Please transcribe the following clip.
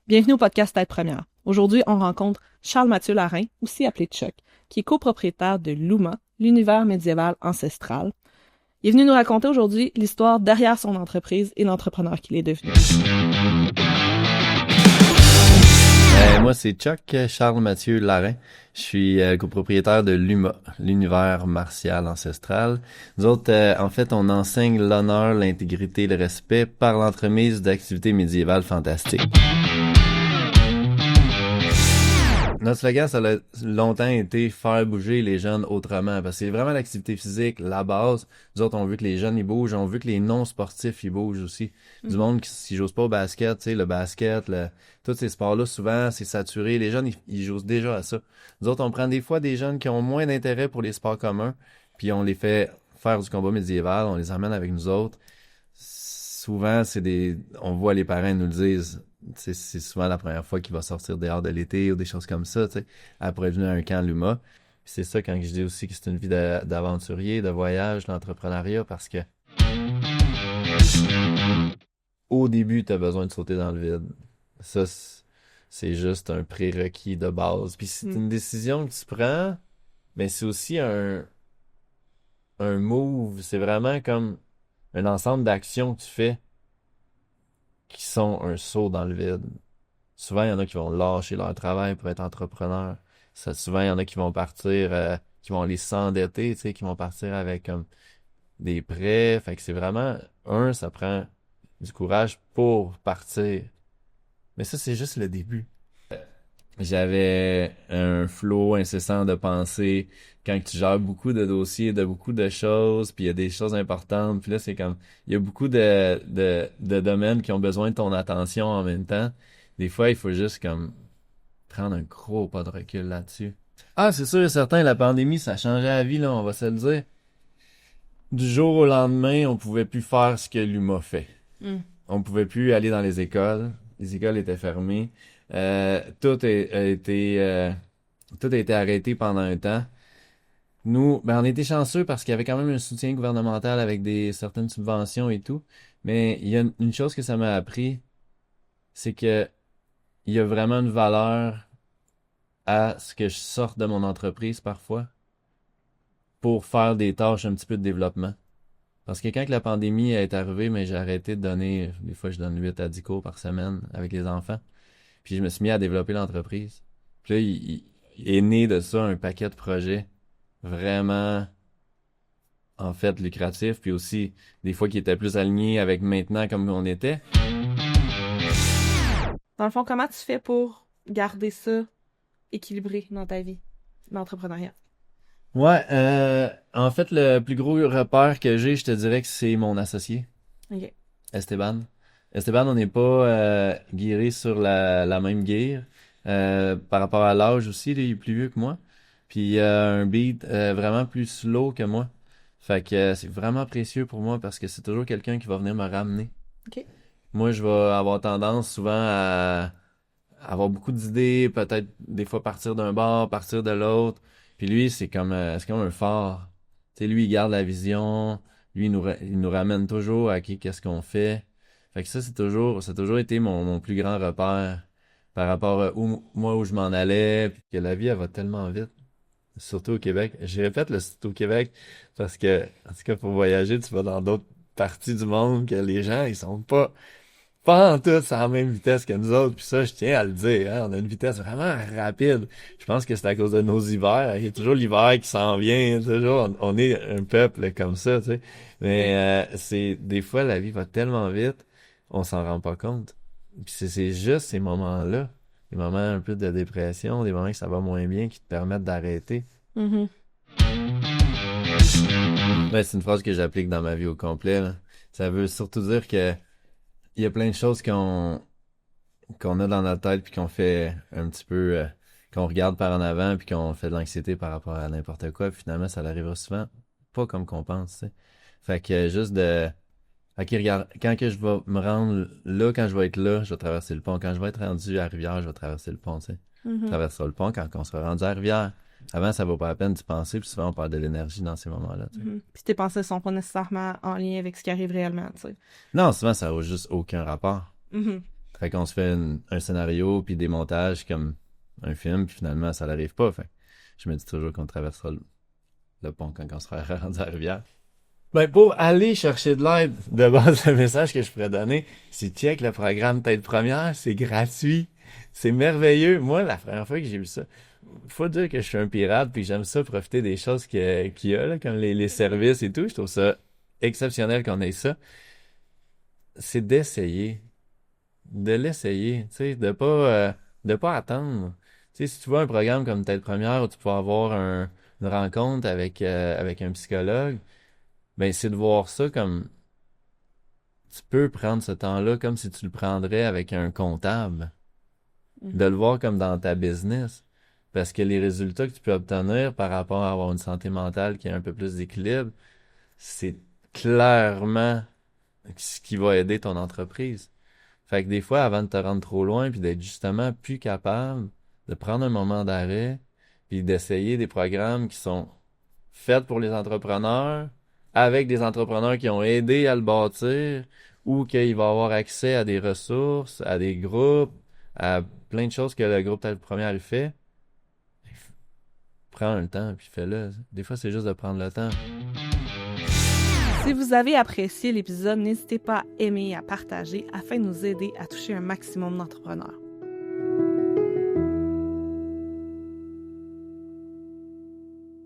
Bienvenue au podcast Tête Première. Aujourd'hui, on rencontre Charles-Mathieu Larin, aussi appelé Chuck, qui est copropriétaire de Luma, l'univers médiéval ancestral. Il est venu nous raconter aujourd'hui l'histoire derrière son entreprise et l'entrepreneur qu'il est devenu. Moi, c'est Chuck, Charles-Mathieu Larin. Je suis copropriétaire de Luma, l'univers martial ancestral. Nous autres, en fait, on enseigne l'honneur, l'intégrité et le respect par l'entremise d'activités médiévales fantastiques. Notre slogan, ça a longtemps été faire bouger les jeunes autrement, parce que c'est vraiment l'activité physique, la base. Nous autres, on veut que les jeunes, ils bougent, on veut que les non-sportifs, ils bougent aussi. Du monde qui joue pas au basket, tu sais, le basket, tous ces sports-là, souvent, c'est saturé. Les jeunes, ils jouent déjà à ça. Nous autres, on prend des fois des jeunes qui ont moins d'intérêt pour les sports communs, puis on les fait faire du combat médiéval, on les emmène avec nous autres. Souvent, on voit les parents nous le disent, c'est souvent la première fois qu'il va sortir dehors de l'été ou des choses comme ça, tu sais, après venir à un camp Luma. Puis c'est ça quand je dis aussi que c'est une vie d'aventurier, de voyage, d'entrepreneuriat, parce que au début, tu as besoin de sauter dans le vide. Ça, c'est juste un prérequis de base. Puis c'est une décision que tu prends, mais c'est aussi un move. C'est vraiment comme un ensemble d'actions que tu fais qui sont un saut dans le vide. Souvent, il y en a qui vont lâcher leur travail pour être entrepreneur. Souvent, il y en a qui vont partir, qui vont aller s'endetter, tu sais, qui vont partir avec comme des prêts. Fait que c'est vraiment, ça prend du courage pour partir. Mais ça, c'est juste le début. J'avais un flot incessant de pensées quand tu gères beaucoup de dossiers, de beaucoup de choses, puis il y a des choses importantes, puis là, c'est comme, il y a beaucoup de domaines qui ont besoin de ton attention en même temps. Des fois, il faut juste comme prendre un gros pas de recul là-dessus. Ah, c'est sûr et certain, la pandémie, ça a changé la vie, là, on va se le dire. Du jour au lendemain, on pouvait plus faire ce que l'UMA fait. On pouvait plus aller dans les écoles étaient fermées. Tout a été arrêté pendant un temps. Nous, on était chanceux parce qu'il y avait quand même un soutien gouvernemental avec certaines subventions et tout. Mais il y a une chose que ça m'a appris, c'est que il y a vraiment une valeur à ce que je sorte de mon entreprise parfois pour faire des tâches un petit peu de développement. Parce que quand la pandémie est arrivée, mais j'ai arrêté de donner, des fois je donne 8 à 10 cours par semaine avec les enfants. Puis je me suis mis à développer l'entreprise. Puis là, il est né de ça un paquet de projets vraiment, en fait, lucratifs. Puis aussi, des fois qui étaient plus alignés avec maintenant comme on était. Dans le fond, comment tu fais pour garder ça équilibré dans ta vie d'entrepreneuriat? Ouais, en fait, le plus gros repère que j'ai, je te dirais que c'est mon associé, OK. Esteban. Esteban, on n'est pas guéri sur la même guerre. Par rapport à l'âge aussi, là, il est plus vieux que moi. Puis il a un beat vraiment plus slow que moi. Fait que c'est vraiment précieux pour moi parce que c'est toujours quelqu'un qui va venir me ramener. OK. Moi, je vais avoir tendance souvent à avoir beaucoup d'idées, peut-être des fois partir d'un bord, partir de l'autre. Puis lui, c'est comme un phare. Tu sais, lui, il garde la vision. Lui, il nous ramène toujours à qu'est-ce qu'on fait. Fait que ça, ça a toujours été mon plus grand repère par rapport à où je m'en allais. Puis que la vie, elle va tellement vite. Surtout au Québec. Je répète le surtout au Québec parce que, en tout cas, pour voyager, tu vas dans d'autres parties du monde que les gens, ils sont pas en tout à la même vitesse que nous autres. Puis ça, je tiens à le dire, hein, on a une vitesse vraiment rapide. Je pense que c'est à cause de nos hivers. Il y a toujours l'hiver qui s'en vient. Toujours, on est un peuple comme ça, tu sais. Mais des fois, la vie va tellement vite, on s'en rend pas compte. Puis c'est juste ces moments-là, des moments un peu de dépression, des moments que ça va moins bien, qui te permettent d'arrêter. Mm-hmm. Ben, c'est une phrase que j'applique dans ma vie au complet, là. Ça veut surtout dire que il y a plein de choses qu'on a dans notre tête puis qu'on fait un petit peu qu'on regarde par en avant puis qu'on fait de l'anxiété par rapport à n'importe quoi puis finalement ça arrivera souvent pas comme qu'on pense, tu sais. Fait que juste de OK, regarde, quand que je vais me rendre là, quand je vais être là, je vais traverser le pont. Quand je vais être rendu à Rivière, je vais traverser le pont, tu sais. Mm-hmm. On traversera le pont quand on sera rendu à Rivière. Avant, ça vaut pas la peine d'y penser, puis souvent on perd de l'énergie dans ces moments-là, tu sais. Mm-hmm. Puis tes pensées sont pas nécessairement en lien avec ce qui arrive réellement, tu sais. Non, souvent ça n'a juste aucun rapport. Mm-hmm. Fait qu'on se fait un scénario puis des montages comme un film, puis finalement, ça n'arrive pas. Fait que je me dis toujours qu'on traversera le pont quand on sera rendu à la rivière. Ben, pour aller chercher de l'aide, de base, le message que je pourrais donner, c'est check le programme Tête Première, c'est gratuit. C'est merveilleux. Moi, la première fois que j'ai vu ça, faut dire que je suis un pirate puis j'aime ça profiter des choses qu'il y a, là, comme les services et tout. Je trouve ça exceptionnel qu'on ait ça. C'est d'essayer. De l'essayer, tu sais, de pas attendre. Tu sais, si tu vois un programme comme Tête Première où tu peux avoir une rencontre avec un psychologue, ben c'est de voir ça comme tu peux prendre ce temps-là comme si tu le prendrais avec un comptable. De le voir comme dans ta business. Parce que les résultats que tu peux obtenir par rapport à avoir une santé mentale qui a un peu plus d'équilibre, c'est clairement ce qui va aider ton entreprise. Fait que des fois, avant de te rendre trop loin, puis d'être justement plus capable de prendre un moment d'arrêt, puis d'essayer des programmes qui sont faits pour les entrepreneurs, avec des entrepreneurs qui ont aidé à le bâtir, ou qu'il va avoir accès à des ressources, à des groupes, à plein de choses que le groupe Tête Première il fait. Prends le temps, puis fais-le. Des fois, c'est juste de prendre le temps. Si vous avez apprécié l'épisode, n'hésitez pas à aimer et à partager afin de nous aider à toucher un maximum d'entrepreneurs.